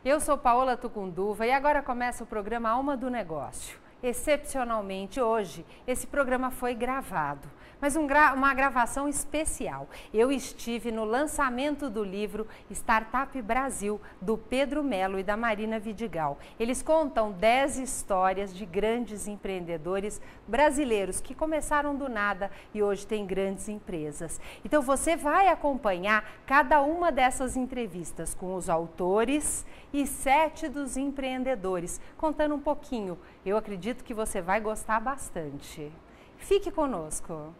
Eu sou Paola Tucunduva e agora começa o programa Alma do Negócio. Excepcionalmente hoje, esse programa foi gravado, mas uma gravação especial. Eu estive no lançamento do livro Startup Brasil, do Pedro Melo e da Marina Vidigal. Eles contam 10 histórias de grandes empreendedores brasileiros que começaram do nada e hoje têm grandes empresas. Então você vai acompanhar cada uma dessas entrevistas com os autores e 7 dos empreendedores, contando um pouquinho. Eu acredito que você vai gostar bastante. Fique conosco.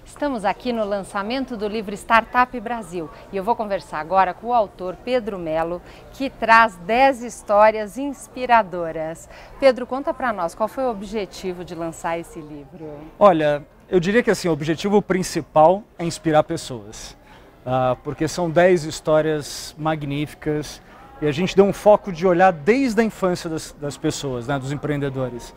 Estamos aqui no lançamento do livro Startup Brasil e eu vou conversar agora com o autor Pedro Melo, que traz 10 histórias inspiradoras. Pedro, conta para nós, qual foi o objetivo de lançar esse livro? Olha, eu diria que assim, o objetivo principal é inspirar pessoas, porque são 10 histórias magníficas e a gente deu um foco de olhar desde a infância das pessoas, né, dos empreendedores.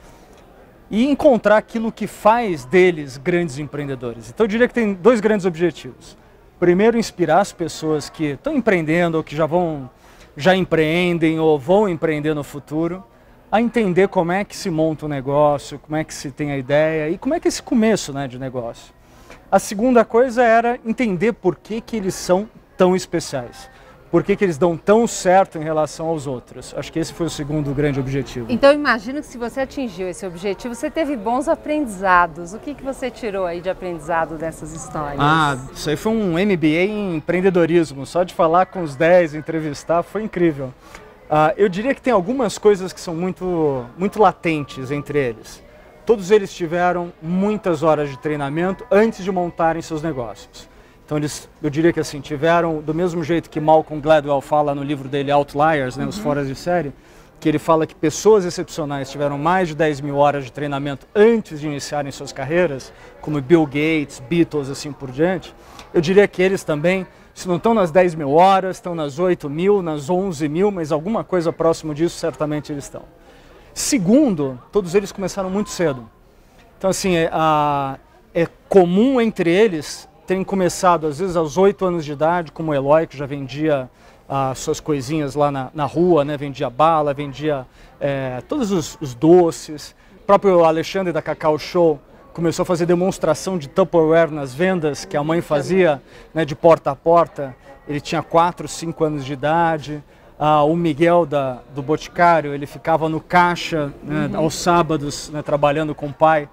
E encontrar aquilo que faz deles grandes empreendedores. Então eu diria que tem 2 grandes objetivos. Primeiro, inspirar as pessoas que estão empreendendo ou que já empreendem ou vão empreender no futuro, a entender como é que se monta um negócio, como é que se tem a ideia e como é que é esse começo, né, de negócio. A segunda coisa era entender por que eles são tão especiais. Por que eles dão tão certo em relação aos outros? Acho que esse foi o segundo grande objetivo. Então, imagino que se você atingiu esse objetivo, você teve bons aprendizados. O que você tirou aí de aprendizado dessas histórias? Isso aí foi um MBA em empreendedorismo. Só de falar com os 10, entrevistar, foi incrível. Eu diria que tem algumas coisas que são muito latentes entre eles. Todos eles tiveram muitas horas de treinamento antes de montarem seus negócios. Então eu diria que assim, tiveram, do mesmo jeito que Malcolm Gladwell fala no livro dele Outliers, né, os Foras de Série, que ele fala que pessoas excepcionais tiveram mais de 10 mil horas de treinamento antes de iniciarem suas carreiras, como Bill Gates, Beatles, assim por diante. Eu diria que eles também, se não estão nas 10 mil horas, estão nas 8 mil, nas 11 mil, mas alguma coisa próximo disso certamente eles estão. Segundo, todos eles começaram muito cedo. Então assim, é comum entre eles terem começado, às vezes, aos 8 anos de idade, como o Eloy, que já vendia suas coisinhas lá na rua, né? Vendia bala, vendia todos os doces. O próprio Alexandre da Cacau Show começou a fazer demonstração de Tupperware nas vendas, que a mãe fazia, né, de porta a porta. Ele tinha 4, 5 anos de idade. O Miguel do Boticário, ele ficava no caixa, né, aos sábados, né, trabalhando com o pai,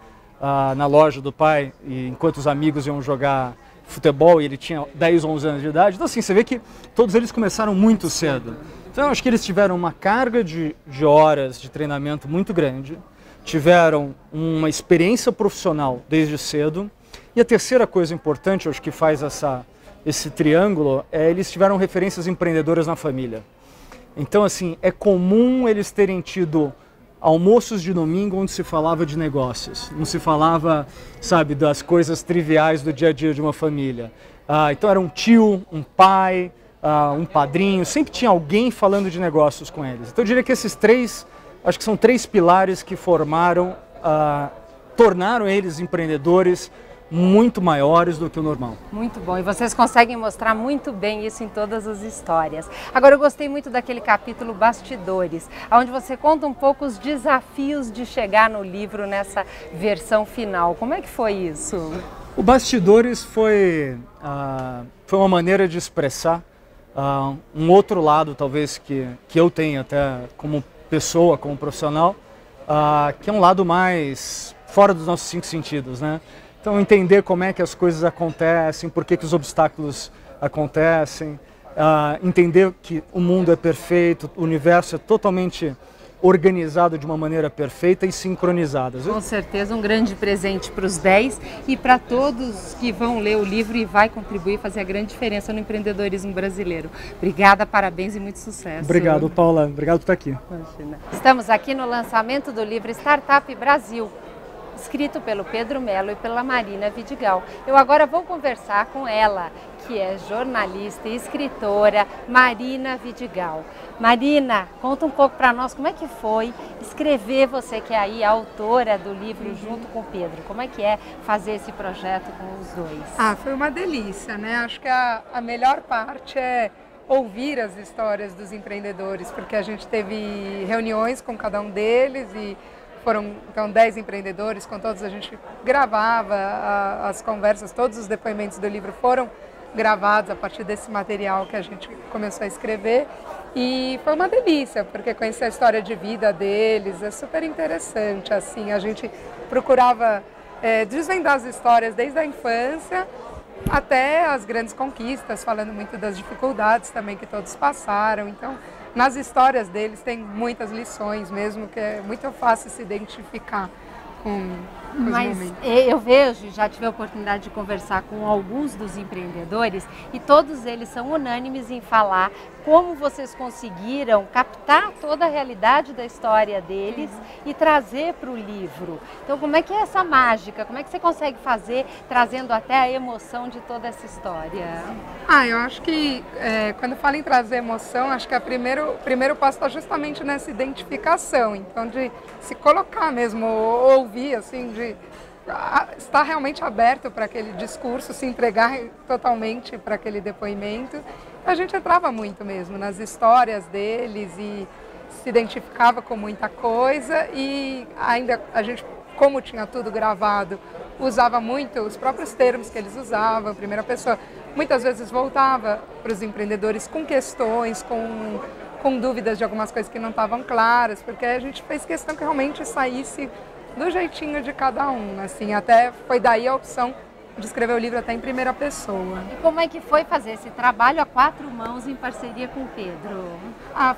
na loja do pai, e enquanto os amigos iam jogar futebol, e ele tinha 10, 11 anos de idade. Então assim, você vê que todos eles começaram muito cedo. Então eu acho que eles tiveram uma carga de horas de treinamento muito grande, tiveram uma experiência profissional desde cedo, e a terceira coisa importante, eu acho que faz esse triângulo, eles tiveram referências empreendedoras na família. Então assim, é comum eles terem tido almoços de domingo onde se falava de negócios, não se falava, sabe, das coisas triviais do dia a dia de uma família. Então era um tio, um pai, um padrinho, sempre tinha alguém falando de negócios com eles. Então eu diria que esses 3, acho que são 3 pilares que tornaram eles empreendedores muito maiores do que o normal. Muito bom, e vocês conseguem mostrar muito bem isso em todas as histórias. Agora eu gostei muito daquele capítulo Bastidores, onde você conta um pouco os desafios de chegar no livro nessa versão final. Como é que foi isso? O Bastidores foi uma maneira de expressar um outro lado, talvez, que eu tenho até como pessoa, como profissional, que é um lado mais fora dos nossos 5 sentidos, né? Então, entender como é que as coisas acontecem, por que os obstáculos acontecem, entender que o mundo é perfeito, o universo é totalmente organizado de uma maneira perfeita e sincronizada. Com certeza, um grande presente para os 10 e para todos que vão ler o livro e vai contribuir, fazer a grande diferença no empreendedorismo brasileiro. Obrigada, parabéns e muito sucesso. Obrigado, Paula. Obrigado por estar aqui. Imagina. Estamos aqui no lançamento do livro Startup Brasil, escrito pelo Pedro Mello e pela Marina Vidigal. Eu agora vou conversar com ela, que é jornalista e escritora, Marina Vidigal. Marina, conta um pouco para nós como é que foi escrever, você que é aí a autora do livro junto com o Pedro. Como é que é fazer esse projeto com os dois? Foi uma delícia, né? Acho que a melhor parte é ouvir as histórias dos empreendedores, porque a gente teve reuniões com cada um deles e foram então 10 empreendedores, com todos a gente gravava as conversas, todos os depoimentos do livro foram gravados a partir desse material que a gente começou a escrever e foi uma delícia, porque conhecer a história de vida deles é super interessante, assim, a gente procurava desvendar as histórias desde a infância até as grandes conquistas, falando muito das dificuldades também que todos passaram, então nas histórias deles tem muitas lições mesmo, que é muito fácil se identificar com os momentos. Eu vejo, já tive a oportunidade de conversar com alguns dos empreendedores e todos eles são unânimes em falar como vocês conseguiram captar toda a realidade da história deles e trazer para o livro. Então, como é que é essa mágica? Como é que você consegue fazer, trazendo até a emoção de toda essa história? Eu acho que quando fala em trazer emoção, acho que o primeiro passo está justamente nessa identificação. Então, de se colocar mesmo, ouvir, assim, de estar realmente aberto para aquele discurso, se entregar totalmente para aquele depoimento. A gente entrava muito mesmo nas histórias deles e se identificava com muita coisa e ainda a gente, como tinha tudo gravado, usava muito os próprios termos que eles usavam, primeira pessoa. Muitas vezes voltava para os empreendedores com questões, com dúvidas de algumas coisas que não estavam claras, porque a gente fez questão que realmente saísse do jeitinho de cada um, assim, até foi daí a opção de escrever o livro até em primeira pessoa. E como é que foi fazer esse trabalho a 4 mãos em parceria com o Pedro?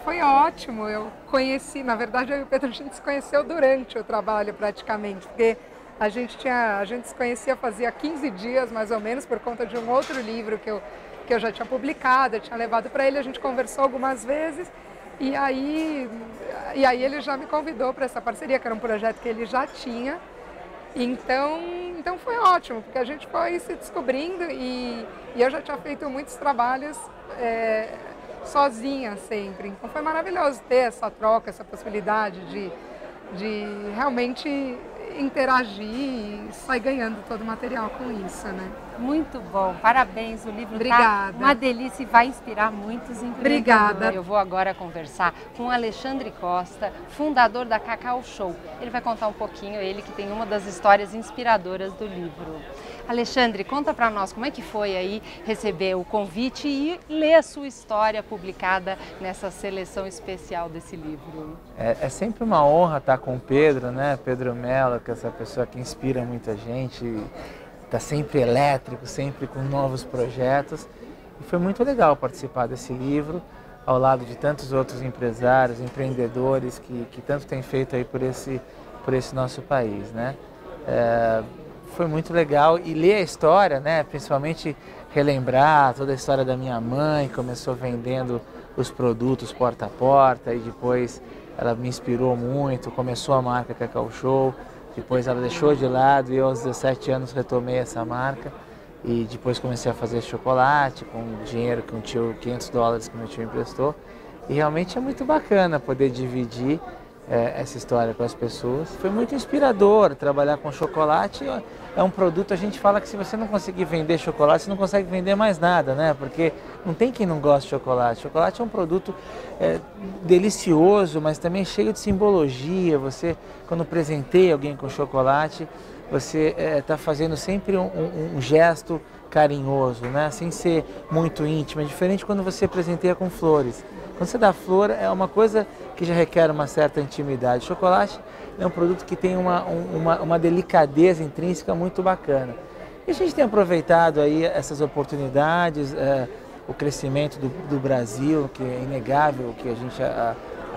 Foi ótimo, eu conheci, na verdade eu e o Pedro a gente se conheceu durante o trabalho praticamente, porque a gente se conhecia fazia 15 dias mais ou menos por conta de um outro livro que eu já tinha publicado, eu tinha levado para ele, a gente conversou algumas vezes e aí ele já me convidou para essa parceria, que era um projeto que ele já tinha. Então foi ótimo, porque a gente foi se descobrindo e eu já tinha feito muitos trabalhos sozinha sempre. Então foi maravilhoso ter essa troca, essa possibilidade de realmente interagir e sair ganhando todo o material com isso, né? Muito bom, parabéns, o livro Obrigada. Tá uma delícia e vai inspirar muitos empreendedores. Obrigada. Eu vou agora conversar com o Alexandre Costa, fundador da Cacau Show. Ele vai contar um pouquinho, ele que tem uma das histórias inspiradoras do livro. Alexandre, conta para nós como é que foi aí receber o convite e ler a sua história publicada nessa seleção especial desse livro. É sempre uma honra estar com o Pedro, né? Pedro Mello, que é essa pessoa que inspira muita gente, está sempre elétrico, sempre com novos projetos. E foi muito legal participar desse livro, ao lado de tantos outros empresários, empreendedores que tanto têm feito aí por esse nosso país, né? Foi muito legal e ler a história, né? Principalmente relembrar toda a história da minha mãe, começou vendendo os produtos porta a porta e depois ela me inspirou muito, começou a marca Cacau Show, depois ela deixou de lado e eu aos 17 anos retomei essa marca e depois comecei a fazer chocolate com dinheiro que $500 que meu tio emprestou e realmente é muito bacana poder dividir essa história com as pessoas. Foi muito inspirador trabalhar com chocolate. É um produto, a gente fala que se você não conseguir vender chocolate, você não consegue vender mais nada, né? Porque não tem quem não goste de chocolate. Chocolate é um produto delicioso, mas também cheio de simbologia. Você, quando presenteia alguém com chocolate, você está fazendo sempre um gesto carinhoso, né? Sem ser muito íntimo. É diferente quando você presenteia com flores. Quando você dá flor, é uma coisa que já requer uma certa intimidade. O chocolate é um produto que tem uma delicadeza intrínseca muito bacana. E a gente tem aproveitado aí essas oportunidades, o crescimento do Brasil, que é inegável, que a gente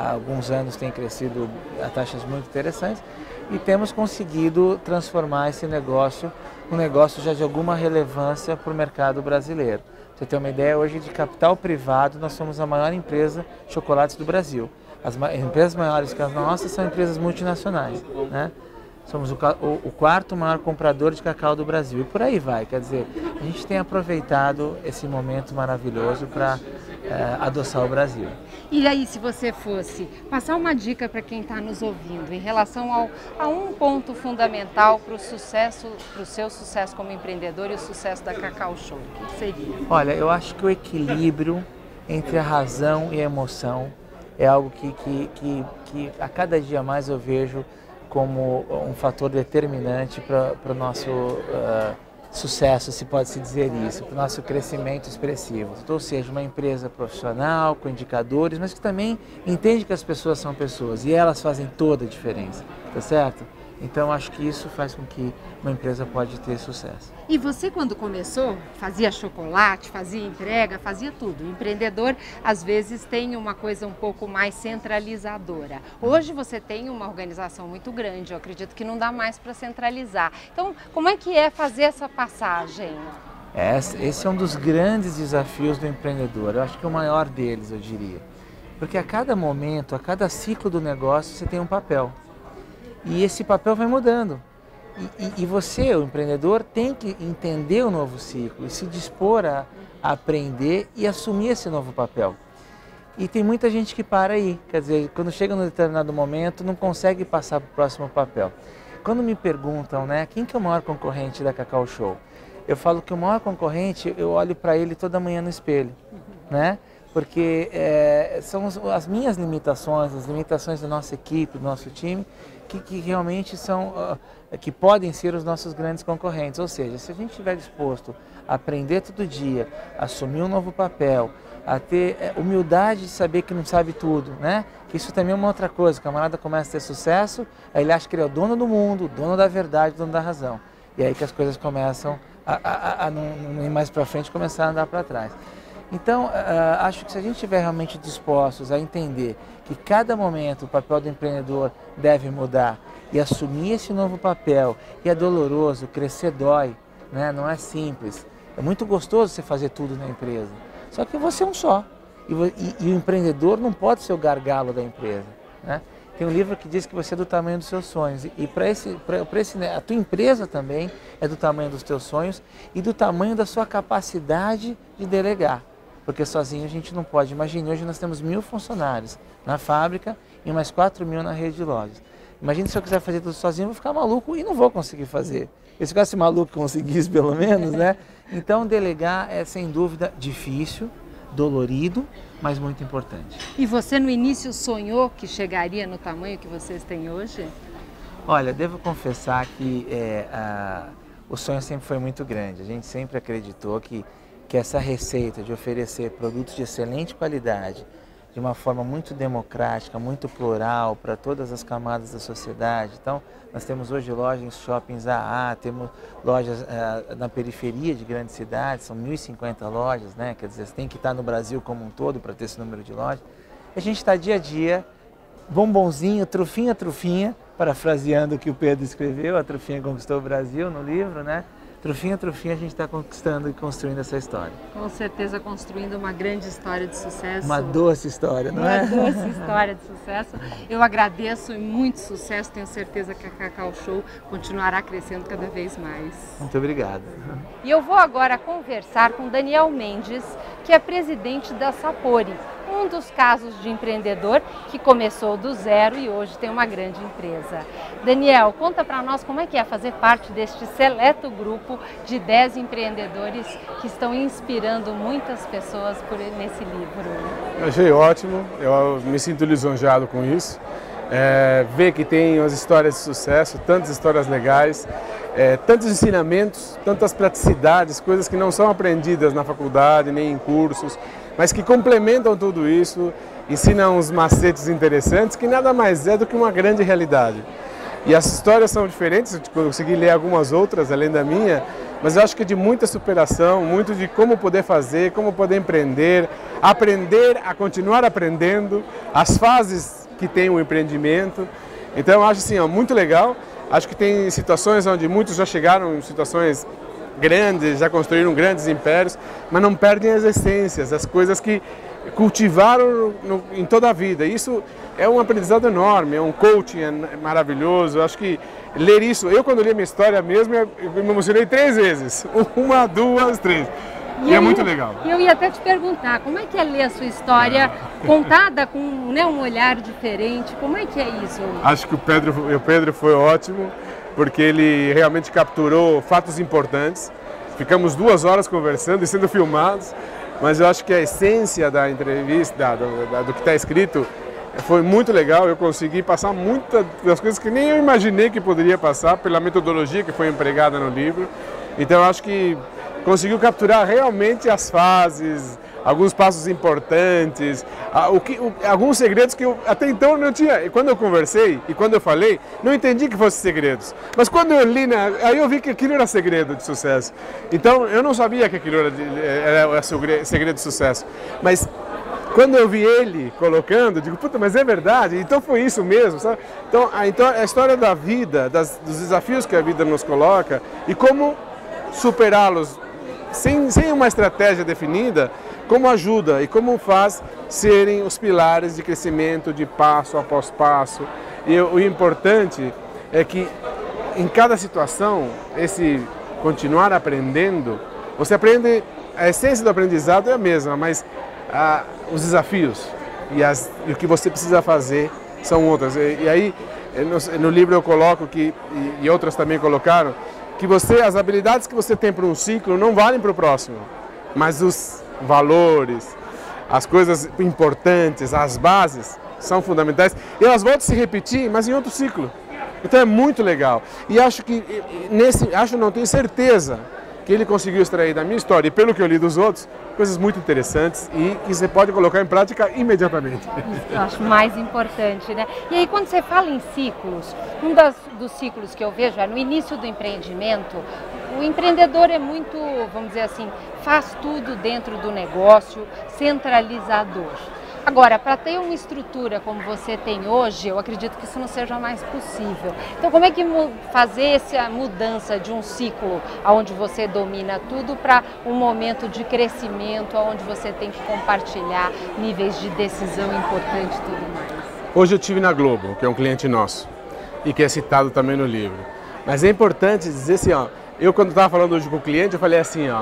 há alguns anos tem crescido a taxas muito interessantes e temos conseguido transformar esse negócio num negócio já de alguma relevância para o mercado brasileiro. Pra você ter uma ideia, hoje de capital privado nós somos a maior empresa de chocolates do Brasil. As empresas maiores que as nossas são empresas multinacionais, né? Somos o quarto maior comprador de cacau do Brasil e por aí vai. Quer dizer, a gente tem aproveitado esse momento maravilhoso para adoçar o Brasil. E aí, se você fosse passar uma dica para quem está nos ouvindo em relação a um ponto fundamental para o seu sucesso como empreendedor e o sucesso da Cacau Show, o que seria? Olha, eu acho que o equilíbrio entre a razão e a emoção é algo que a cada dia mais eu vejo como um fator determinante para o nosso sucesso, se pode se dizer isso, para o nosso crescimento expressivo. Ou seja, uma empresa profissional, com indicadores, mas que também entende que as pessoas são pessoas e elas fazem toda a diferença, tá certo? Então acho que isso faz com que uma empresa pode ter sucesso. E você quando começou, fazia chocolate, fazia entrega, fazia tudo. O empreendedor às vezes tem uma coisa um pouco mais centralizadora. Hoje você tem uma organização muito grande, eu acredito que não dá mais para centralizar. Então como é que é fazer essa passagem? Esse é um dos grandes desafios do empreendedor, eu acho que é o maior deles, eu diria. Porque a cada momento, a cada ciclo do negócio você tem um papel. E esse papel vai mudando. E você, o empreendedor, tem que entender o novo ciclo e se dispor a aprender e assumir esse novo papel. E tem muita gente que para aí, quer dizer, quando chega num determinado momento, não consegue passar para o próximo papel. Quando me perguntam, né, quem que é o maior concorrente da Cacau Show? Eu falo que o maior concorrente, eu olho para ele toda manhã no espelho, né? Porque são as minhas limitações, as limitações da nossa equipe, do nosso time, que realmente são, que podem ser os nossos grandes concorrentes. Ou seja, se a gente estiver disposto a aprender todo dia, a assumir um novo papel, a ter humildade de saber que não sabe tudo, né? Que isso também é uma outra coisa, o camarada começa a ter sucesso, aí ele acha que ele é o dono do mundo, o dono da verdade, o dono da razão. E aí que as coisas começam a não ir mais para frente, começar a andar para trás. Então, acho que se a gente estiver realmente dispostos a entender que cada momento o papel do empreendedor deve mudar e assumir esse novo papel, e é doloroso, crescer dói, né? Não é simples. É muito gostoso você fazer tudo na empresa, só que você é um só. E o empreendedor não pode ser o gargalo da empresa, né? Tem um livro que diz que você é do tamanho dos seus sonhos e a tua empresa também é do tamanho dos teus sonhos e do tamanho da sua capacidade de delegar. Porque sozinho a gente não pode. Imagine, hoje nós temos 1.000 funcionários na fábrica e mais 4.000 na rede de lojas. Imagine se eu quiser fazer tudo sozinho, eu vou ficar maluco e não vou conseguir fazer. Se eu ficasse maluco e conseguisse pelo menos, né? Então delegar é sem dúvida difícil, dolorido, mas muito importante. E você no início sonhou que chegaria no tamanho que vocês têm hoje? Olha, devo confessar que o sonho sempre foi muito grande. A gente sempre acreditou que essa receita de oferecer produtos de excelente qualidade, de uma forma muito democrática, muito plural, para todas as camadas da sociedade. Então, nós temos hoje lojas em shoppings AA, temos lojas na periferia de grandes cidades, são 1.050 lojas, né? Quer dizer, você tem que estar no Brasil como um todo para ter esse número de lojas. A gente está dia a dia, bombonzinho, trufinha a trufinha, parafraseando o que o Pedro escreveu, a trufinha conquistou o Brasil no livro, né? Trufinha a trufinha a gente está conquistando e construindo essa história. Com certeza construindo uma grande história de sucesso. Uma doce história, não é? Uma doce história de sucesso. Eu agradeço e muito sucesso, tenho certeza que a Cacau Show continuará crescendo cada vez mais. Muito obrigado. E eu vou agora conversar com Daniel Mendes, que é presidente da Sapori, um dos casos de empreendedor que começou do zero e hoje tem uma grande empresa. Daniel, conta para nós como é que é fazer parte deste seleto grupo de 10 empreendedores que estão inspirando muitas pessoas nesse livro. Eu achei ótimo, eu me sinto lisonjeado com isso. Ver que tem as histórias de sucesso, tantas histórias legais, tantos ensinamentos, tantas praticidades, coisas que não são aprendidas na faculdade nem em cursos, mas que complementam tudo isso, ensinam uns macetes interessantes que nada mais é do que uma grande realidade. E as histórias são diferentes, eu consegui ler algumas outras além da minha, mas eu acho que de muita superação, muito de como poder fazer, como poder empreender, aprender a continuar aprendendo, as fases que tem o empreendimento. Então eu acho assim, ó, muito legal. Acho que tem situações onde muitos já chegaram em situações grandes, já construíram grandes impérios, mas não perdem as essências, as coisas que cultivaram em toda a vida. Isso é um aprendizado enorme, é um coaching maravilhoso. Eu acho que ler isso, eu quando li a minha história mesmo, eu me emocionei 3 vezes. 1, 2, 3. E é muito legal. Eu ia até te perguntar, como é que é ler a sua história contada com, né, um olhar diferente? Como é que é isso? Acho que o Pedro foi ótimo, porque ele realmente capturou fatos importantes. Ficamos 2 horas conversando e sendo filmados, mas eu acho que a essência da entrevista, do que está escrito, foi muito legal. Eu consegui passar muitas das coisas que nem eu imaginei que poderia passar, pela metodologia que foi empregada no livro. Então eu acho que conseguiu capturar realmente as fases, alguns passos importantes, alguns segredos que eu até então não tinha. E quando eu conversei e quando eu falei, não entendi que fossem segredos. Mas quando eu li, aí eu vi que aquilo era segredo de sucesso. Então eu não sabia que aquilo era segredo de sucesso. Mas quando eu vi ele colocando, digo, puta, mas é verdade, então foi isso mesmo, sabe? Então a história da vida, dos desafios que a vida nos coloca e como superá-los sem uma estratégia definida, como ajuda e como faz serem os pilares de crescimento de passo após passo. E o importante é que em cada situação, esse continuar aprendendo, você aprende, a essência do aprendizado é a mesma, mas os desafios e o que você precisa fazer são outras. E aí, no livro eu coloco que, e outras também colocaram, que as habilidades que você tem para um ciclo não valem para o próximo, mas os valores, as coisas importantes, as bases são fundamentais e elas voltam a se repetir, mas em outro ciclo. Então é muito legal. E acho que não tenho certeza que ele conseguiu extrair da minha história e pelo que eu li dos outros, coisas muito interessantes e que você pode colocar em prática imediatamente. Eu acho mais importante, né? E aí quando você fala em ciclos, dos ciclos que eu vejo é no início do empreendimento, o empreendedor é muito, vamos dizer assim, faz tudo dentro do negócio, centralizador. Agora, para ter uma estrutura como você tem hoje, eu acredito que isso não seja mais possível. Então, como é que fazer essa mudança de um ciclo onde você domina tudo para um momento de crescimento, onde você tem que compartilhar níveis de decisão importante e tudo mais? Hoje eu estive na Globo, que é um cliente nosso e que é citado também no livro. Mas é importante dizer assim, ó, eu quando estava falando hoje com o cliente, eu falei assim, ó,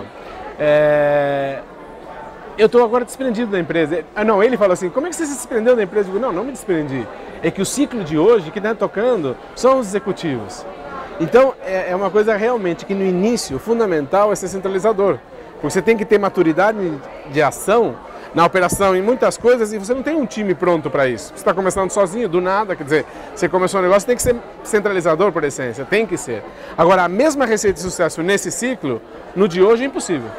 eu estou agora desprendido da empresa. Não, ele falou assim, como é que você se desprendeu da empresa? Eu digo, não me desprendi. É que o ciclo de hoje, que está tocando, são os executivos. Então, é uma coisa realmente que no início, o fundamental é ser centralizador. Porque você tem que ter maturidade de ação na operação em muitas coisas e você não tem um time pronto para isso. Você está começando sozinho, do nada, quer dizer, você começou um negócio, tem que ser centralizador por essência, tem que ser. Agora, a mesma receita de sucesso nesse ciclo, no de hoje é impossível.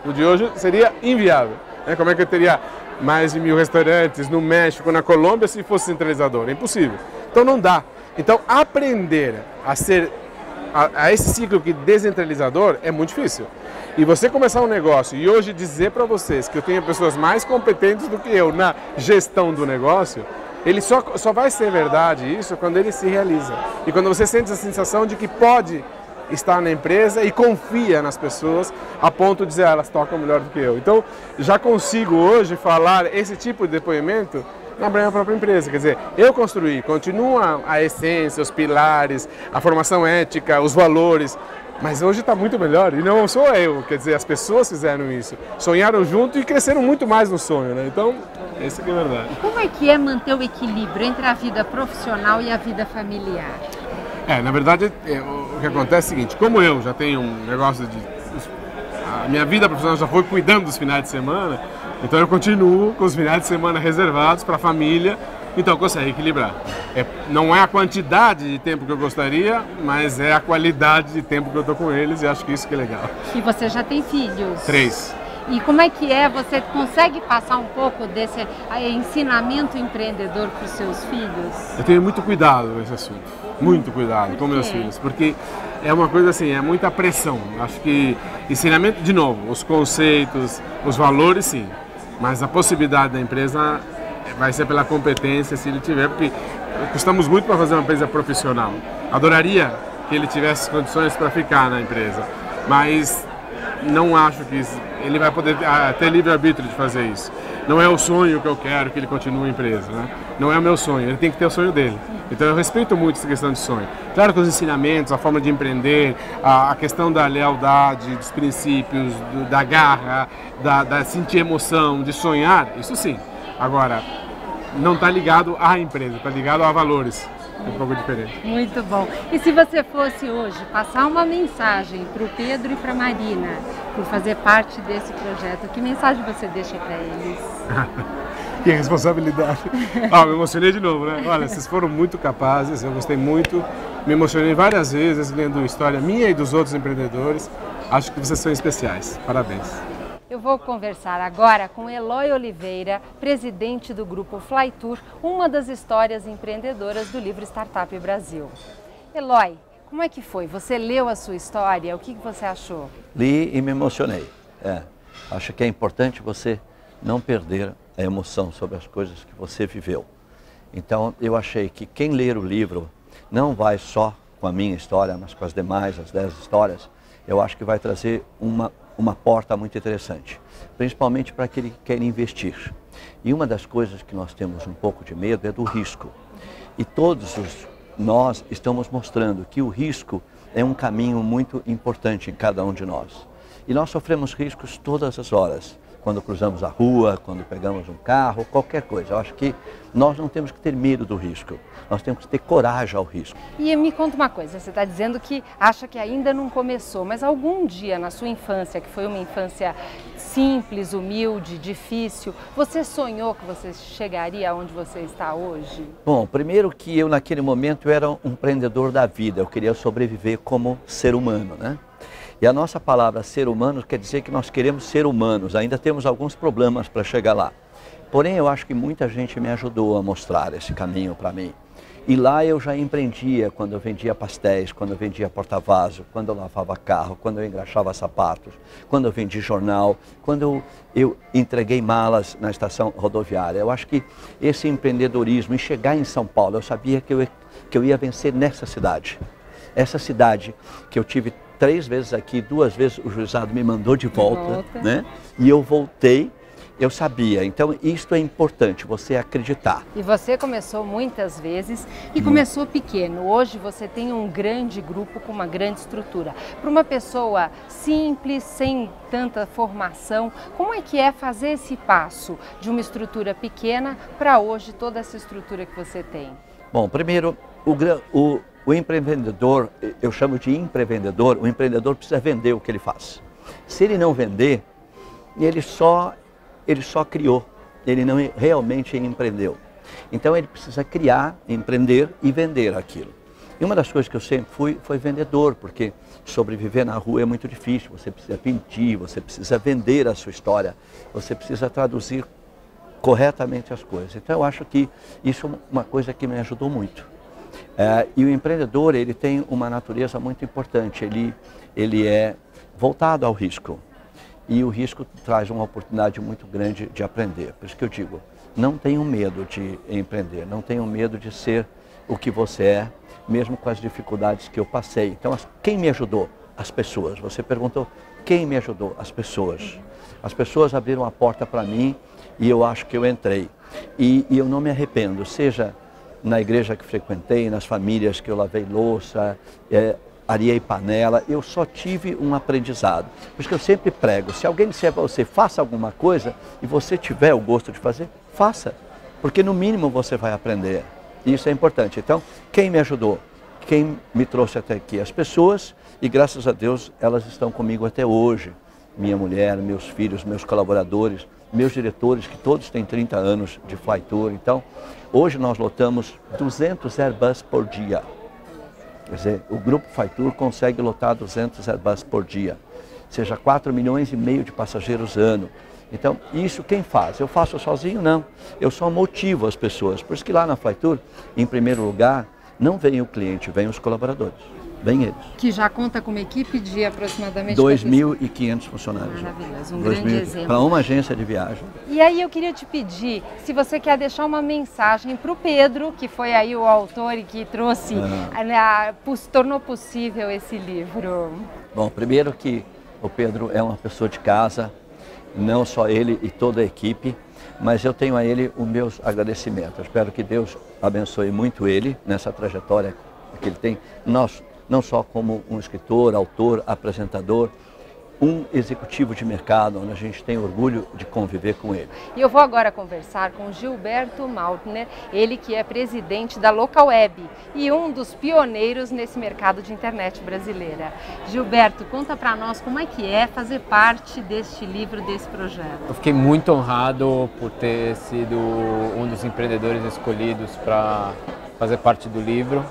No de hoje seria inviável. Como é que eu teria mais de 1000 restaurantes no México, na Colômbia, se fosse centralizador? É impossível. Então não dá. Então aprender a esse ciclo que descentralizador é muito difícil. E você começar um negócio e hoje dizer para vocês que eu tenho pessoas mais competentes do que eu na gestão do negócio, ele só vai ser verdade isso quando ele se realiza. E quando você sente a sensação de que pode estar na empresa e confia nas pessoas a ponto de dizer, elas tocam melhor do que eu. Então, já consigo hoje falar esse tipo de depoimento na minha própria empresa. Quer dizer, eu construí, continua a essência, os pilares, a formação ética, os valores, mas hoje está muito melhor e não sou eu, quer dizer, as pessoas fizeram isso, sonharam junto e cresceram muito mais no sonho, né? Então, essa que é a verdade. Como é que é manter o equilíbrio entre a vida profissional e a vida familiar? Na verdade, o que acontece é o seguinte, como eu já tenho um negócio a minha vida profissional já foi cuidando dos finais de semana, então eu continuo com os finais de semana reservados para a família, então eu consigo equilibrar. Não é a quantidade de tempo que eu gostaria, mas é a qualidade de tempo que eu estou com eles e acho que isso que é legal. E você já tem filhos? 3. E como é que você consegue passar um pouco desse ensinamento empreendedor para os seus filhos? Eu tenho muito cuidado nesse assunto, muito cuidado com meus filhos, porque é uma coisa assim, é muita pressão. Acho que ensinamento, de novo, os conceitos, os valores sim, mas a possibilidade da empresa vai ser pela competência se ele tiver, porque custamos muito para fazer uma empresa profissional. Adoraria que ele tivesse condições para ficar na empresa, mas não acho que ele vai poder ter livre-arbítrio de fazer isso. Não é o sonho que eu quero que ele continue a empresa, né? Não é o meu sonho, ele tem que ter o sonho dele. Então eu respeito muito essa questão de sonho. Claro que os ensinamentos, a forma de empreender, a questão da lealdade, dos princípios, da garra, da sentir emoção, de sonhar, isso sim. Agora, não está ligado à empresa, está ligado a valores. É um pouco diferente. Muito bom. E se você fosse hoje passar uma mensagem para o Pedro e para a Marina, por fazer parte desse projeto, que mensagem você deixa para eles? Que responsabilidade. Me emocionei de novo, né? Olha, vocês foram muito capazes, eu gostei muito, me emocionei várias vezes lendo história minha e dos outros empreendedores. Acho que vocês são especiais. Parabéns. Eu vou conversar agora com Eloy Oliveira, presidente do grupo Flytour, uma das histórias empreendedoras do livro Startup Brasil. Eloy, como é que foi? Você leu a sua história, o que você achou? Li e me emocionei. Acho que é importante você não perder a emoção sobre as coisas que você viveu. Então eu achei que quem ler o livro não vai só com a minha história, mas com as demais, as 10 histórias, eu acho que vai trazer uma porta muito interessante, principalmente para aquele que quer investir. E uma das coisas que nós temos um pouco de medo é do risco. E nós estamos mostrando que o risco é um caminho muito importante em cada um de nós. E nós sofremos riscos todas as horas, quando cruzamos a rua, quando pegamos um carro, qualquer coisa. Eu acho que nós não temos que ter medo do risco, nós temos que ter coragem ao risco. E me conta uma coisa, você está dizendo que acha que ainda não começou, mas algum dia na sua infância, que foi uma infância simples, humilde, difícil, você sonhou que você chegaria onde você está hoje? Bom, primeiro que eu naquele momento era um empreendedor da vida, eu queria sobreviver como ser humano, né? E a nossa palavra ser humano quer dizer que nós queremos ser humanos, ainda temos alguns problemas para chegar lá. Porém, eu acho que muita gente me ajudou a mostrar esse caminho para mim. E lá eu já empreendia quando eu vendia pastéis, quando eu vendia porta-vaso, quando eu lavava carro, quando eu engraxava sapatos, quando eu vendi jornal, quando eu entreguei malas na estação rodoviária. Eu acho que esse empreendedorismo, e chegar em São Paulo, eu sabia que eu ia vencer nessa cidade. Essa cidade que eu tive 3 vezes aqui, 2 vezes o juizado me mandou de volta, né? E eu voltei, eu sabia. Então, isto é importante, você acreditar. E você começou muitas vezes e começou pequeno. Hoje você tem um grande grupo com uma grande estrutura. Para uma pessoa simples, sem tanta formação, como é que é fazer esse passo de uma estrutura pequena para hoje toda essa estrutura que você tem? Bom, primeiro, o empreendedor, eu chamo de empreendedor, o empreendedor precisa vender o que ele faz. Se ele não vender, ele só criou, ele não realmente empreendeu. Então ele precisa criar, empreender e vender aquilo. E uma das coisas que eu sempre fui foi vendedor, porque sobreviver na rua é muito difícil, você precisa mentir, você precisa vender a sua história, você precisa traduzir corretamente as coisas. Então eu acho que isso é uma coisa que me ajudou muito. E o empreendedor, ele tem uma natureza muito importante, ele é voltado ao risco. E o risco traz uma oportunidade muito grande de aprender. Por isso que eu digo, não tenham medo de empreender, não tenham medo de ser o que você é, mesmo com as dificuldades que eu passei. Então, quem me ajudou? As pessoas. Você perguntou, quem me ajudou? As pessoas. As pessoas abriram a porta para mim e eu acho que eu entrei. E eu não me arrependo, seja na igreja que frequentei, nas famílias que eu lavei louça, areei panela, eu só tive um aprendizado. Por isso que eu sempre prego, se alguém disser para você, faça alguma coisa, e você tiver o gosto de fazer, faça. Porque no mínimo você vai aprender. E isso é importante. Então, quem me ajudou? Quem me trouxe até aqui? As pessoas, e graças a Deus, elas estão comigo até hoje. Minha mulher, meus filhos, meus colaboradores, meus diretores, que todos têm 30 anos de Flytour. Então, hoje nós lotamos 200 Airbus por dia. Quer dizer, o grupo Flytour consegue lotar 200 Airbus por dia. seja 4,5 milhões de passageiros ano. Então, isso quem faz? Eu faço sozinho? Não. Eu só motivo as pessoas. Por isso que lá na Flytour, em primeiro lugar, não vem o cliente, vem os colaboradores. Vem eles. Que já conta com uma equipe de aproximadamente 2.500 funcionários. Maravilhoso, um grande exemplo. Para uma agência de viagem. E aí eu queria te pedir, se você quer deixar uma mensagem para o Pedro, que foi aí o autor e que trouxe, tornou possível esse livro. Bom, primeiro que o Pedro é uma pessoa de casa, não só ele e toda a equipe, mas eu tenho a ele os meus agradecimentos. Eu espero que Deus abençoe muito ele nessa trajetória que ele tem, não só como um escritor, autor, apresentador, um executivo de mercado, onde a gente tem orgulho de conviver com ele. E eu vou agora conversar com Gilberto Maltner, ele que é presidente da Localweb e um dos pioneiros nesse mercado de internet brasileira. Gilberto, conta para nós como é que é fazer parte deste livro, desse projeto. Eu fiquei muito honrado por ter sido um dos empreendedores escolhidos para fazer parte do livro.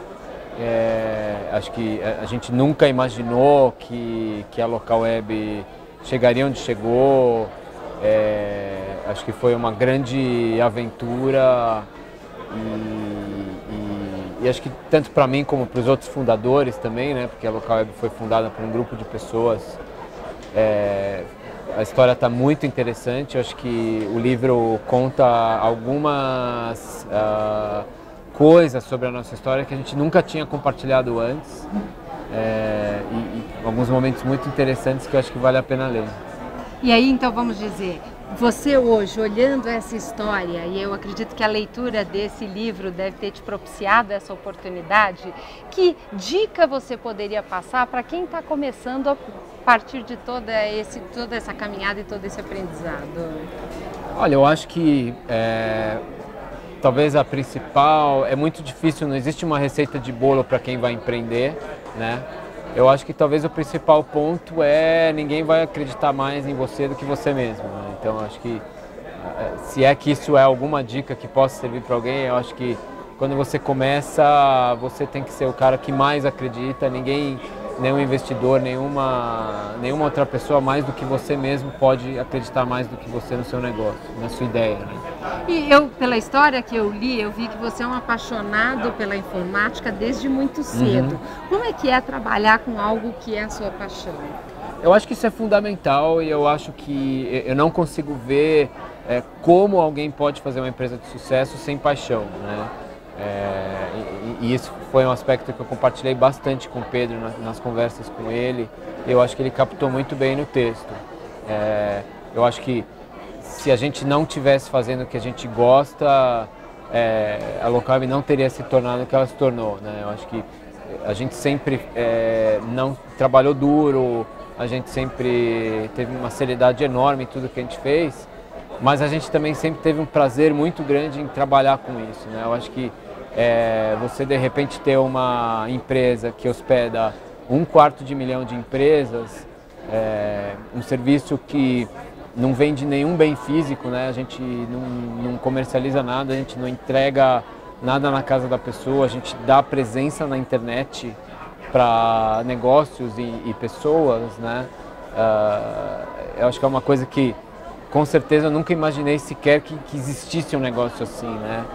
Acho que a gente nunca imaginou que a Localweb chegaria onde chegou. Acho que foi uma grande aventura e acho que tanto para mim como para os outros fundadores também, né? Porque a Localweb foi fundada por um grupo de pessoas. A história está muito interessante. Acho que o livro conta algumas coisas sobre a nossa história que a gente nunca tinha compartilhado antes e alguns momentos muito interessantes que eu acho que vale a pena ler. E aí, então, vamos dizer, você hoje, olhando essa história, e eu acredito que a leitura desse livro deve ter te propiciado essa oportunidade, que dica você poderia passar para quem está começando a partir de toda essa caminhada e todo esse aprendizado? Olha, eu acho que talvez a principal, é muito difícil, não existe uma receita de bolo para quem vai empreender, né? Eu acho que talvez o principal ponto é ninguém vai acreditar mais em você do que você mesmo, né? Então acho que se é que isso é alguma dica que possa servir para alguém, eu acho que quando você começa, você tem que ser o cara que mais acredita, nenhum investidor, nenhuma outra pessoa mais do que você mesmo pode acreditar mais do que você no seu negócio, na sua ideia, né? E eu, pela história que eu li, eu vi que você é um apaixonado pela informática desde muito cedo. Como é que é trabalhar com algo que é a sua paixão? Eu acho que isso é fundamental e eu acho que eu não consigo ver como alguém pode fazer uma empresa de sucesso sem paixão, né? E isso foi um aspecto que eu compartilhei bastante com o Pedro nas conversas com ele. Eu acho que ele captou muito bem no texto. Eu acho que se a gente não tivesse fazendo o que a gente gosta, a Localweb não teria se tornado o que ela se tornou, né? Eu acho que a gente sempre não trabalhou duro, a gente sempre teve uma seriedade enorme em tudo que a gente fez, mas a gente também sempre teve um prazer muito grande em trabalhar com isso, né? Eu acho que você de repente ter uma empresa que hospeda 1/4 milhão de empresas, um serviço que não vende nenhum bem físico, né? A gente não comercializa nada, a gente não entrega nada na casa da pessoa, a gente dá presença na internet para negócios e pessoas, né? Eu acho que é uma coisa que com certeza eu nunca imaginei sequer que existisse um negócio assim, né?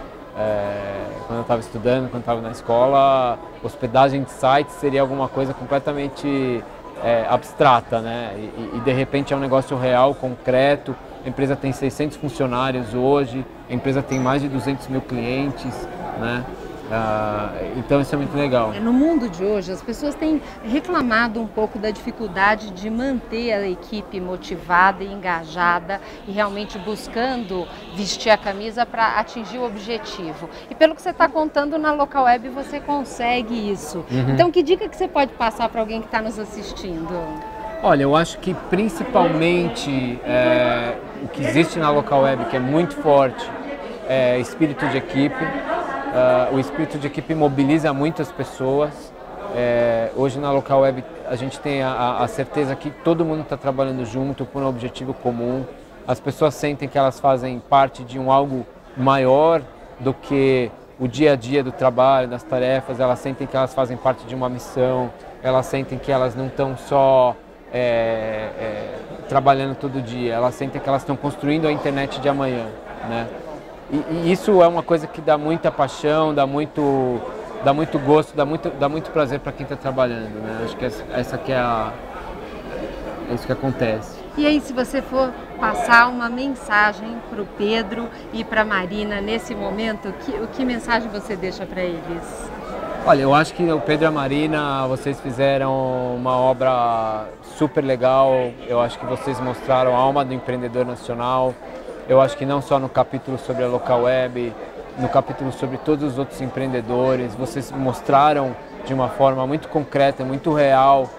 Quando eu estava estudando, quando eu estava na escola, hospedagem de sites seria alguma coisa completamente abstrata, né? E de repente é um negócio real, concreto. A empresa tem 600 funcionários hoje, a empresa tem mais de 200 mil clientes, né? Então isso é muito legal. No mundo de hoje, as pessoas têm reclamado um pouco da dificuldade de manter a equipe motivada e engajada e realmente buscando vestir a camisa para atingir o objetivo. E pelo que você está contando, na Localweb você consegue isso. Então, que dica que você pode passar para alguém que está nos assistindo? Olha, eu acho que principalmente o que existe na Localweb, que é muito forte, é espírito de equipe. O espírito de equipe mobiliza muitas pessoas. Hoje na Localweb a gente tem a certeza que todo mundo está trabalhando junto por um objetivo comum. As pessoas sentem que elas fazem parte de algo maior do que o dia a dia do trabalho, das tarefas. Elas sentem que elas fazem parte de uma missão. Elas sentem que elas não estão só trabalhando todo dia, elas sentem que elas estão construindo a internet de amanhã, né? E isso é uma coisa que dá muita paixão, dá muito gosto, dá muito prazer para quem está trabalhando, né? Acho que essa que é isso que acontece. E aí, se você for passar uma mensagem para o Pedro e para a Marina nesse momento, que mensagem você deixa para eles? Olha, eu acho que o Pedro e a Marina, vocês fizeram uma obra super legal. Eu acho que vocês mostraram a alma do empreendedor nacional. Eu acho que não só no capítulo sobre a Local Web, no capítulo sobre todos os outros empreendedores, vocês mostraram de uma forma muito concreta, muito real,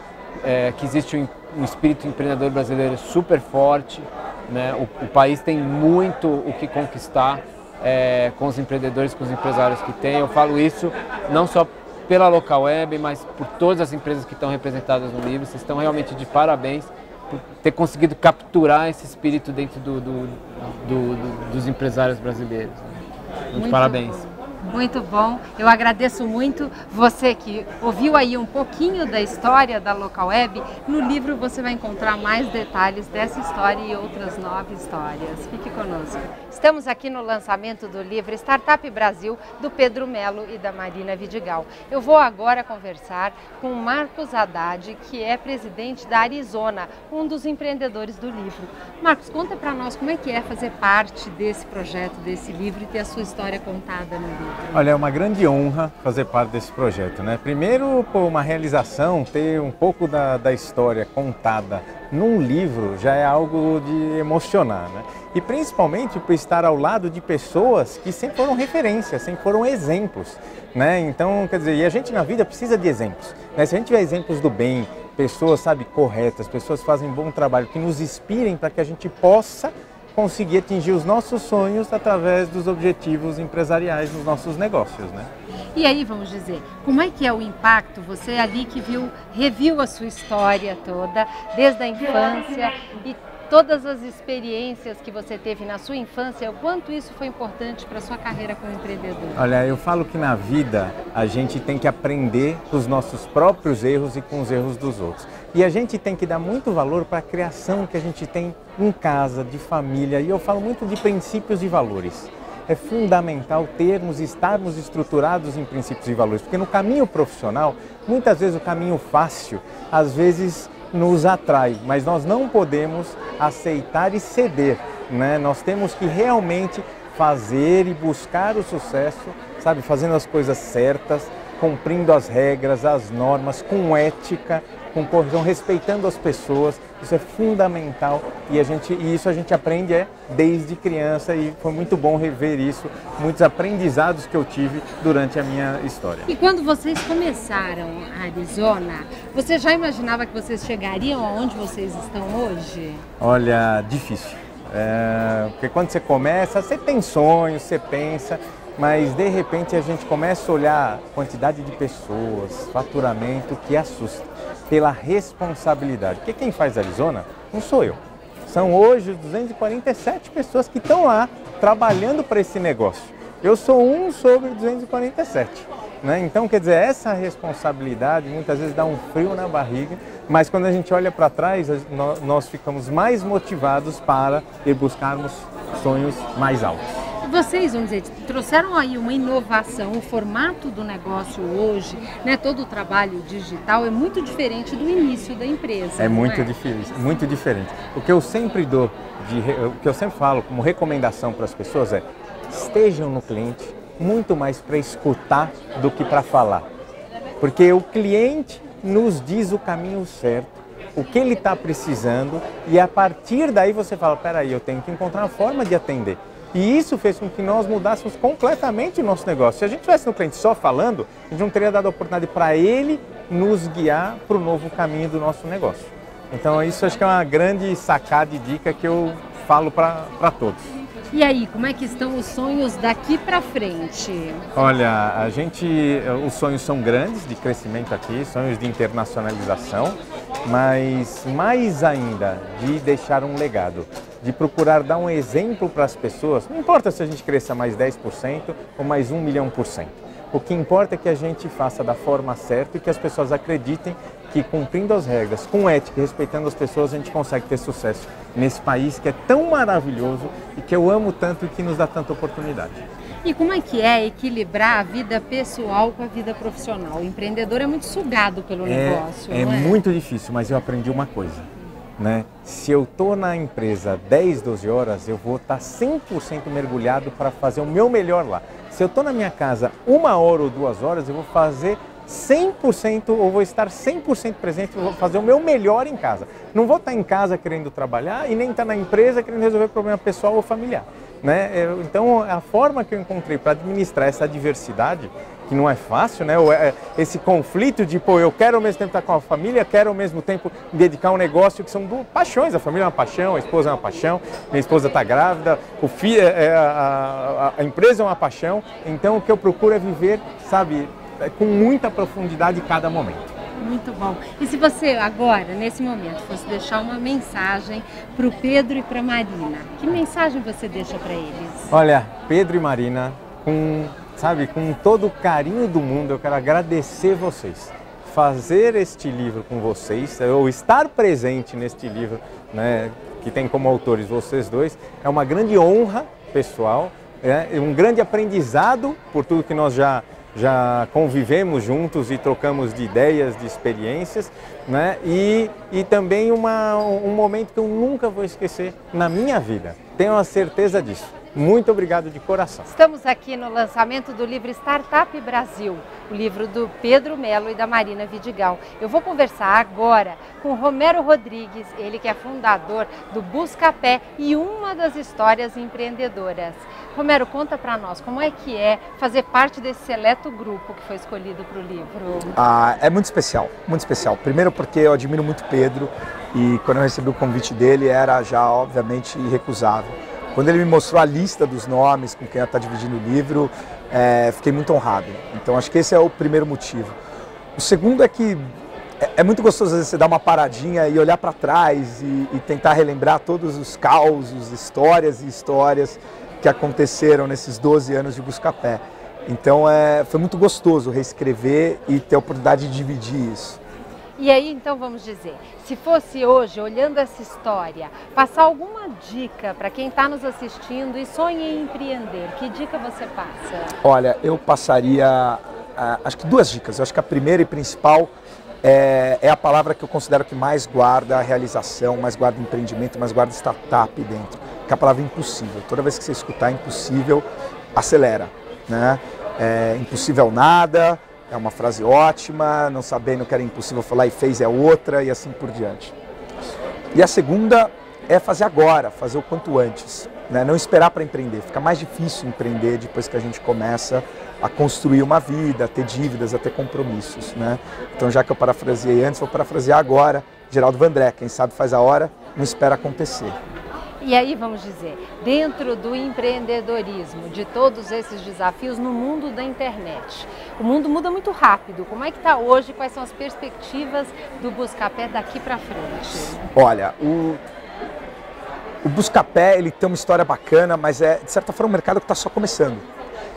que existe um espírito empreendedor brasileiro super forte, né? O país tem muito o que conquistar com os empreendedores, com os empresários que tem. Eu falo isso não só pela Local Web, mas por todas as empresas que estão representadas no livro. Vocês estão realmente de parabéns por ter conseguido capturar esse espírito dentro dos empresários brasileiros. Muito parabéns. Bom. Muito bom, eu agradeço muito você que ouviu aí um pouquinho da história da Local Web. No livro você vai encontrar mais detalhes dessa história e outras 9 histórias. Fique conosco. Estamos aqui no lançamento do livro Startup Brasil, do Pedro Mello e da Marina Vidigal. Eu vou agora conversar com o Marcos Haddad, que é presidente da Arizona, um dos empreendedores do livro. Marcos, conta para nós como é que é fazer parte desse projeto, desse livro e ter a sua história contada no livro. Olha, é uma grande honra fazer parte desse projeto, né? Primeiro, por uma realização, ter um pouco da história contada num livro já é algo de emocionar, né? E principalmente por estar ao lado de pessoas que sempre foram referências, sempre foram exemplos, né? Então, quer dizer, e a gente na vida precisa de exemplos, né? Se a gente tiver exemplos do bem, pessoas, sabe, corretas, pessoas que fazem bom trabalho, que nos inspirem para que a gente possa conseguir atingir os nossos sonhos através dos objetivos empresariais nos nossos negócios, né? E aí, vamos dizer, como é que é o impacto, você ali que reviu a sua história toda, desde a infância e todas as experiências que você teve na sua infância, o quanto isso foi importante para a sua carreira como empreendedor? Olha, eu falo que na vida a gente tem que aprender com os nossos próprios erros e com os erros dos outros. E a gente tem que dar muito valor para a criação que a gente tem em casa, de família, e eu falo muito de princípios e valores. É fundamental estarmos estruturados em princípios e valores, porque no caminho profissional, muitas vezes o caminho fácil, às vezes nos atrai, mas nós não podemos aceitar e ceder, né? Nós temos que realmente fazer e buscar o sucesso, sabe, fazendo as coisas certas, cumprindo as regras, as normas, com ética, com correção, respeitando as pessoas. Isso é fundamental e isso a gente aprende desde criança, e foi muito bom rever isso, muitos aprendizados que eu tive durante a minha história. E quando vocês começaram a Arizona, você já imaginava que vocês chegariam aonde vocês estão hoje? Olha, difícil. Porque quando você começa, você tem sonhos, você pensa, mas de repente a gente começa a olhar a quantidade de pessoas, faturamento, que assusta, pela responsabilidade. Porque quem faz Arizona não sou eu. São hoje 247 pessoas que estão lá trabalhando para esse negócio. Eu sou um sobre 247. Né? Então, quer dizer, essa responsabilidade muitas vezes dá um frio na barriga, mas quando a gente olha para trás, nós ficamos mais motivados para ir buscarmos sonhos mais altos. Vocês, vamos dizer, trouxeram aí uma inovação, o formato do negócio hoje, né, todo o trabalho digital é muito diferente do início da empresa. É muito difícil, muito diferente. O que eu sempre falo como recomendação para as pessoas é: estejam no cliente muito mais para escutar do que para falar. Porque o cliente nos diz o caminho certo, o que ele está precisando, e a partir daí você fala: peraí, eu tenho que encontrar uma forma de atender. E isso fez com que nós mudássemos completamente o nosso negócio. Se a gente estivesse no cliente só falando, a gente não teria dado a oportunidade para ele nos guiar para o novo caminho do nosso negócio. Então isso acho que é uma grande sacada e dica que eu falo para todos. E aí, como é que estão os sonhos daqui para frente? Olha, os sonhos são grandes de crescimento aqui, sonhos de internacionalização, mas mais ainda de deixar um legado, de procurar dar um exemplo para as pessoas. Não importa se a gente cresça mais 10% ou mais 1 milhão %. O que importa é que a gente faça da forma certa e que as pessoas acreditem que, cumprindo as regras, com ética e respeitando as pessoas, a gente consegue ter sucesso nesse país que é tão maravilhoso e que eu amo tanto e que nos dá tanta oportunidade. E como é que é equilibrar a vida pessoal com a vida profissional? O empreendedor é muito sugado pelo negócio, É não é? muito difícil, mas eu aprendi uma coisa, né? Se eu estou na empresa 10, 12 horas, eu vou estar 100% mergulhado para fazer o meu melhor lá. Se eu estou na minha casa 1 hora ou 2 horas, eu vou fazer 100% ou vou estar 100% presente, vou fazer o meu melhor em casa. Não vou estar em casa querendo trabalhar e nem estar na empresa querendo resolver problema pessoal ou familiar, né? Então, a forma que eu encontrei para administrar essa diversidade, que não é fácil, né? Esse conflito de, pô, eu quero ao mesmo tempo estar com a família, quero ao mesmo tempo me dedicar a um negócio que são paixões. A família é uma paixão, a esposa é uma paixão, minha esposa está grávida, o filho, a empresa é uma paixão. Então, o que eu procuro é viver, sabe, com muita profundidade cada momento. Muito bom. E se você agora, nesse momento, fosse deixar uma mensagem para o Pedro e para a Marina, que mensagem você deixa para eles? Olha, Pedro e Marina, com todo o carinho do mundo, eu quero agradecer vocês. Fazer este livro com vocês, ou estar presente neste livro, né, que tem como autores vocês dois, é uma grande honra pessoal, um grande aprendizado por tudo que nós já convivemos juntos e trocamos de ideias, de experiências, né? E também um momento que eu nunca vou esquecer na minha vida. Tenho a certeza disso. Muito obrigado de coração. Estamos aqui no lançamento do livro Startup Brasil, o livro do Pedro Mello e da Marina Vidigal. Eu vou conversar agora com Romero Rodrigues, ele que é fundador do Buscapé e uma das histórias empreendedoras. Romero, conta para nós como é que é fazer parte desse seleto grupo que foi escolhido para o livro. É muito especial, muito especial. Primeiro porque eu admiro muito Pedro e quando eu recebi o convite dele era já obviamente irrecusável. Quando ele me mostrou a lista dos nomes com quem está dividindo o livro, fiquei muito honrado. Então acho que esse é o primeiro motivo. O segundo é que é muito gostoso às vezes você dar uma paradinha e olhar para trás e tentar relembrar todos os causos, histórias e histórias que aconteceram nesses 12 anos de Buscapé. Então foi muito gostoso reescrever e ter a oportunidade de dividir isso. E aí, então, vamos dizer, se fosse hoje, olhando essa história, passar alguma dica para quem está nos assistindo e sonha em empreender, que dica você passa? Olha, eu passaria, acho que 2 dicas. Eu acho que a primeira e principal é a palavra que eu considero que mais guarda a realização, mais guarda empreendimento, mais guarda startup dentro, que é a palavra impossível. Toda vez que você escutar impossível, acelera, né? Impossível nada. É uma frase ótima, não sabendo que era impossível falar e fez é outra e assim por diante. E a segunda é fazer agora, fazer o quanto antes, né? Não esperar para empreender. Fica mais difícil empreender depois que a gente começa a construir uma vida, a ter dívidas, a ter compromissos, né? Então já que eu parafraseei antes, vou parafrasear agora Geraldo Vandré, quem sabe faz a hora, não espera acontecer. E aí, vamos dizer, dentro do empreendedorismo, de todos esses desafios no mundo da internet, o mundo muda muito rápido. Como é que está hoje? Quais são as perspectivas do Buscapé daqui para frente? Olha, o Buscapé ele tem uma história bacana, mas de certa forma um mercado que está só começando.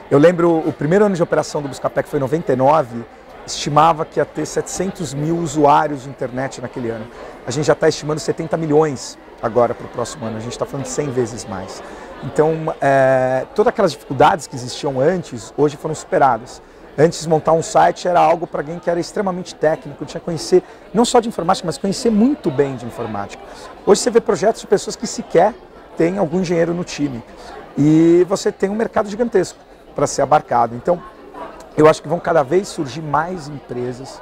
Eu lembro o primeiro ano de operação do Buscapé, que foi em 99, estimava que ia ter 700 mil usuários de internet naquele ano. A gente já está estimando 70 milhões agora para o próximo ano, a gente está falando de 100 vezes mais. Então, todas aquelas dificuldades que existiam antes, hoje foram superadas. Antes, montar um site era algo para alguém que era extremamente técnico, tinha que conhecer, não só de informática, mas conhecer muito bem de informática. Hoje você vê projetos de pessoas que sequer têm algum engenheiro no time. E você tem um mercado gigantesco para ser abarcado. Então, eu acho que vão cada vez surgir mais empresas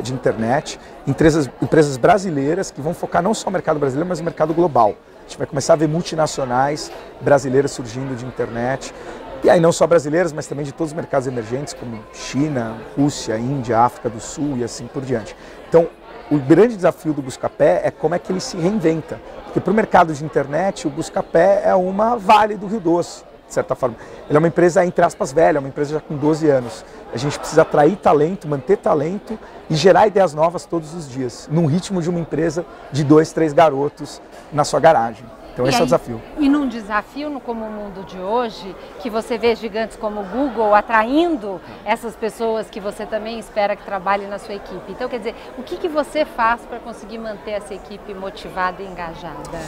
de internet, empresas brasileiras que vão focar não só no mercado brasileiro, mas no mercado global. A gente vai começar a ver multinacionais brasileiras surgindo de internet, e aí não só brasileiras, mas também de todos os mercados emergentes, como China, Rússia, Índia, África do Sul e assim por diante. Então, o grande desafio do Buscapé é como é que ele se reinventa, porque para o mercado de internet, o Buscapé é uma Vale do Rio Doce, de certa forma. Ele é uma empresa, entre aspas, velha, uma empresa já com 12 anos. A gente precisa atrair talento, manter talento e gerar ideias novas todos os dias, num ritmo de uma empresa de 2, 3 garotos na sua garagem. Então esse é o desafio. E num desafio como o mundo de hoje, que você vê gigantes como o Google atraindo essas pessoas que você também espera que trabalhem na sua equipe. Então, quer dizer, o que você faz para conseguir manter essa equipe motivada e engajada?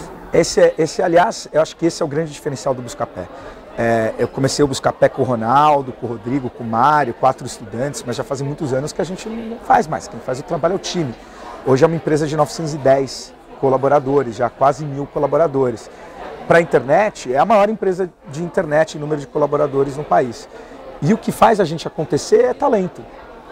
Aliás, eu acho que esse é o grande diferencial do Buscapé. Eu comecei o Buscapé com o Ronaldo, com o Rodrigo, com o Mário, 4 estudantes, mas já fazem muitos anos que a gente não faz mais. Quem faz o trabalho é o time. Hoje é uma empresa de 910 colaboradores, já quase 1000 colaboradores. Para a internet, é a maior empresa de internet em número de colaboradores no país. E o que faz a gente acontecer é talento,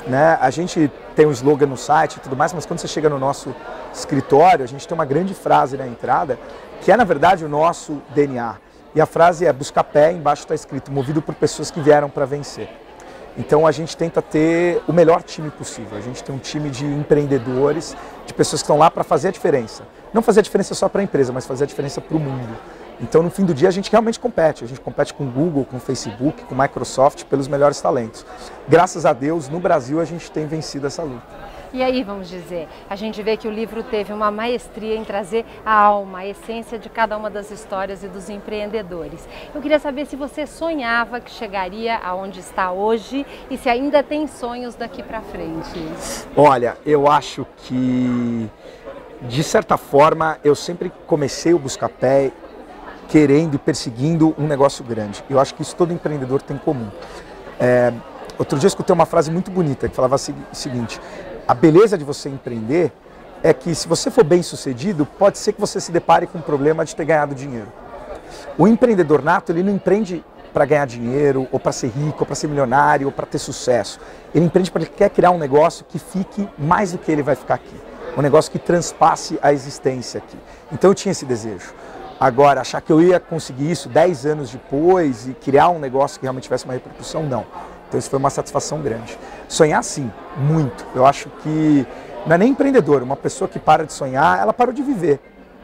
né? A gente tem um slogan no site e tudo mais, mas quando você chega no nosso escritório, a gente tem uma grande frase na entrada, que é na verdade o nosso DNA. E a frase é Buscapé, embaixo está escrito, movido por pessoas que vieram para vencer. Então a gente tenta ter o melhor time possível. A gente tem um time de empreendedores, de pessoas que estão lá para fazer a diferença. Não fazer a diferença só para a empresa, mas fazer a diferença para o mundo. Então no fim do dia a gente realmente compete. A gente compete com o Google, com o Facebook, com a Microsoft pelos melhores talentos. Graças a Deus, no Brasil a gente tem vencido essa luta. E aí, vamos dizer, a gente vê que o livro teve uma maestria em trazer a alma, a essência de cada uma das histórias e dos empreendedores. Eu queria saber se você sonhava que chegaria aonde está hoje e se ainda tem sonhos daqui para frente. Olha, eu acho que, de certa forma, eu sempre comecei o Buscapé querendo e perseguindo um negócio grande. Eu acho que isso todo empreendedor tem em comum. Outro dia eu escutei uma frase muito bonita que falava o seguinte: a beleza de você empreender é que, se você for bem sucedido, pode ser que você se depare com o problema de ter ganhado dinheiro. O empreendedor nato, ele não empreende para ganhar dinheiro, ou para ser rico, ou para ser milionário, ou para ter sucesso. Ele empreende porque ele quer criar um negócio que fique mais do que ele vai ficar aqui. Um negócio que transpasse a existência aqui. Então eu tinha esse desejo. Agora, achar que eu ia conseguir isso 10 anos depois e criar um negócio que realmente tivesse uma repercussão, não. Então isso foi uma satisfação grande. Sonhar sim, muito. Eu acho que não é nem empreendedor, uma pessoa que para de sonhar, ela parou de viver,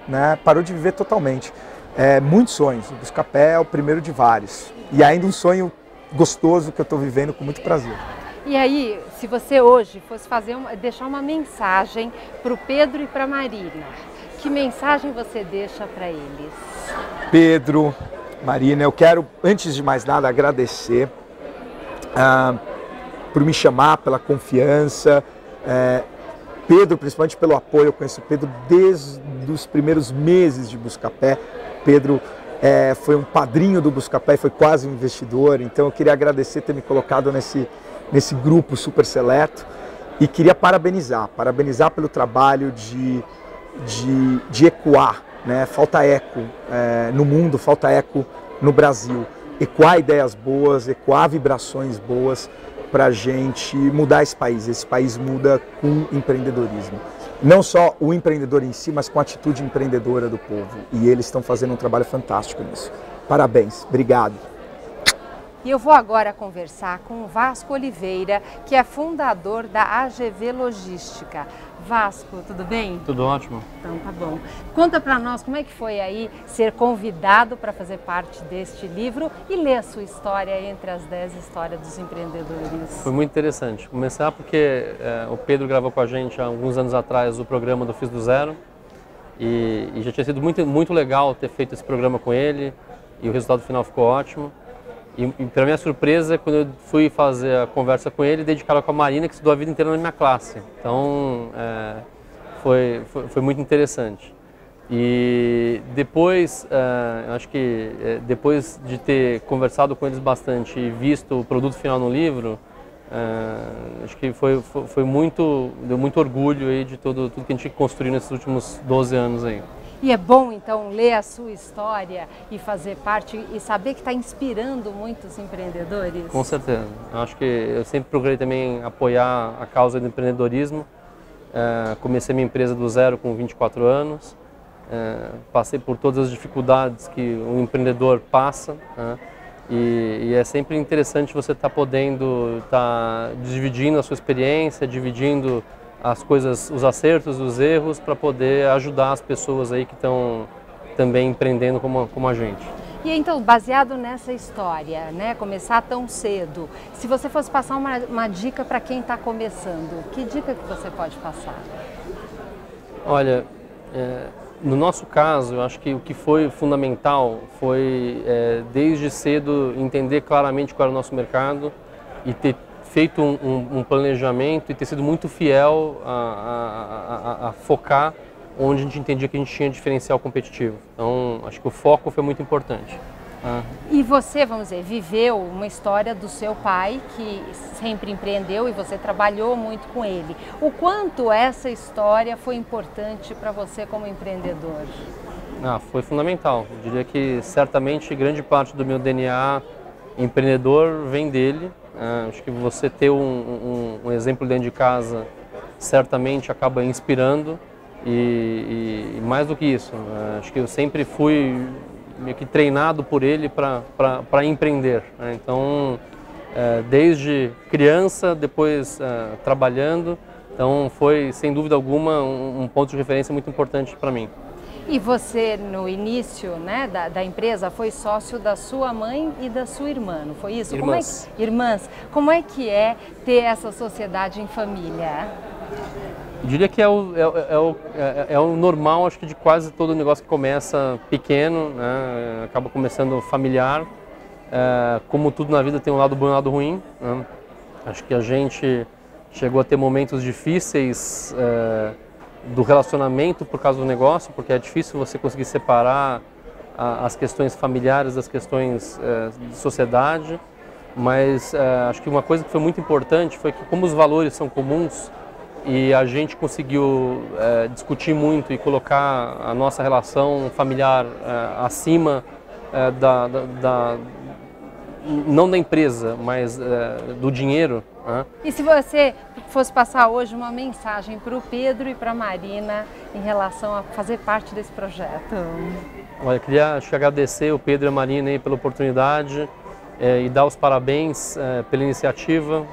né? Parou de viver totalmente. Muitos sonhos, o Buscapé é o primeiro de vários. E ainda um sonho gostoso que eu estou vivendo com muito prazer. E aí, se você hoje fosse deixar uma mensagem para o Pedro e para a Marina, que mensagem você deixa para eles? Pedro, Marina, eu quero, antes de mais nada, agradecer por me chamar, pela confiança, Pedro principalmente pelo apoio. Eu conheço o Pedro desde os primeiros meses de Buscapé. Pedro foi um padrinho do Buscapé e foi quase um investidor, então eu queria agradecer ter me colocado nesse grupo super seleto e queria parabenizar pelo trabalho de ecoar, né? Falta eco no mundo, falta eco no Brasil. Ecoar ideias boas, ecoar vibrações boas para a gente mudar esse país. Esse país muda com empreendedorismo. Não só o empreendedor em si, mas com a atitude empreendedora do povo. E eles estão fazendo um trabalho fantástico nisso. Parabéns, obrigado. E eu vou agora conversar com o Vasco Oliveira, que é fundador da AGV Logística. Vasco, tudo bem? Tudo ótimo. Então tá bom. Conta pra nós como é que foi aí ser convidado para fazer parte deste livro e ler a sua história entre as 10 histórias dos empreendedores. Foi muito interessante. Começar porque o Pedro gravou com a gente há alguns anos atrás o programa do Fiz do Zero e já tinha sido muito legal ter feito esse programa com ele e o resultado final ficou ótimo. E para minha surpresa, quando eu fui fazer a conversa com ele, dedicaram com a Marina, que estudou a vida inteira na minha classe. Então, foi muito interessante. E depois, acho que depois de ter conversado com eles bastante e visto o produto final no livro, acho que deu muito orgulho aí de tudo que a gente construiu nesses últimos 12 anos aí. E é bom, então, ler a sua história e fazer parte e saber que está inspirando muitos empreendedores? Com certeza. Acho que eu sempre procurei também apoiar a causa do empreendedorismo. Comecei minha empresa do zero com 24 anos. Passei por todas as dificuldades que um empreendedor passa. E é sempre interessante você estar podendo dividindo a sua experiência, dividindo as coisas, os acertos, os erros, para poder ajudar as pessoas aí que estão também empreendendo como a gente. E então, baseado nessa história, né, começar tão cedo, se você fosse passar uma dica para quem está começando, que dica que você pode passar? Olha, No nosso caso, eu acho que o que foi fundamental foi, desde cedo, entender claramente qual era o nosso mercado e ter feito um planejamento e ter sido muito fiel a focar onde a gente entendia que a gente tinha diferencial competitivo. Então, acho que o foco foi muito importante. E você, vamos dizer, viveu uma história do seu pai, que sempre empreendeu e você trabalhou muito com ele. O quanto essa história foi importante para você como empreendedor? Foi fundamental. Eu diria que certamente grande parte do meu DNA empreendedor vem dele. Acho que você ter um exemplo dentro de casa certamente acaba inspirando e mais do que isso, acho que eu sempre fui meio que treinado por ele para empreender. Então, desde criança, depois trabalhando, então foi sem dúvida alguma um ponto de referência muito importante para mim. E você, no início, né, da empresa, foi sócio da sua mãe e da sua irmã, não foi isso? Irmãs. Irmãs. Como é que é ter essa sociedade em família? Eu diria que é o normal, acho que de quase todo negócio que começa pequeno, né, acaba começando familiar. Como tudo na vida tem um lado bom e um lado ruim, né? Acho que a gente chegou a ter momentos difíceis do relacionamento por causa do negócio, porque é difícil você conseguir separar as questões familiares das questões de sociedade, mas acho que uma coisa que foi muito importante foi que, como os valores são comuns e a gente conseguiu discutir muito e colocar a nossa relação familiar acima não da empresa, mas do dinheiro. E se você fosse passar hoje uma mensagem para o Pedro e para a Marina em relação a fazer parte desse projeto? Olha, eu queria agradecer o Pedro e a Marina aí pela oportunidade e dar os parabéns pela iniciativa.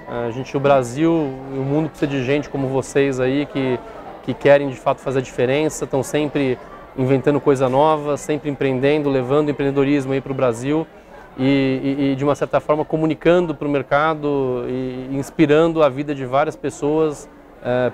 O Brasil e o mundo precisa de gente como vocês aí que querem de fato fazer a diferença, estão sempre inventando coisa nova, sempre empreendendo, levando o empreendedorismo aí para o Brasil. E de uma certa forma comunicando para o mercado e inspirando a vida de várias pessoas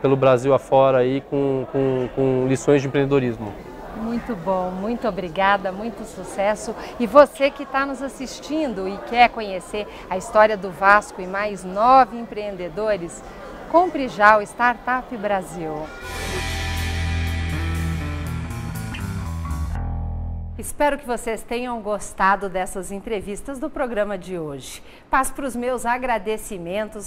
pelo Brasil afora aí com lições de empreendedorismo. Muito bom, muito obrigada, muito sucesso. E você que está nos assistindo e quer conhecer a história do Vasco e mais 9 empreendedores, compre já o Startup Brasil. Espero que vocês tenham gostado dessas entrevistas do programa de hoje. Passo para os meus agradecimento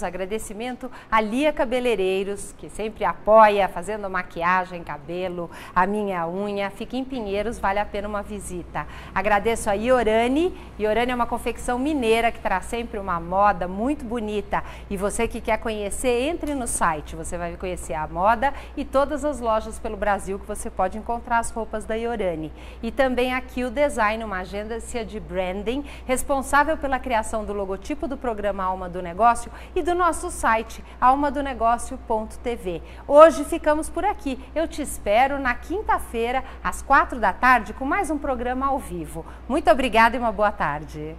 a Lia Cabeleireiros, que sempre apoia fazendo maquiagem, cabelo, a minha unha. Fica em Pinheiros, vale a pena uma visita. Agradeço a Iorani. Iorani é uma confecção mineira que traz sempre uma moda muito bonita. E você que quer conhecer, entre no site. Você vai conhecer a moda e todas as lojas pelo Brasil que você pode encontrar as roupas da Iorani. E também aqui o Design, uma agência de branding, responsável pela criação do logotipo do programa Alma do Negócio e do nosso site, almadonegócio.tv. Hoje ficamos por aqui. Eu te espero na quinta-feira, às 4 da tarde, com mais um programa ao vivo. Muito obrigada e uma boa tarde.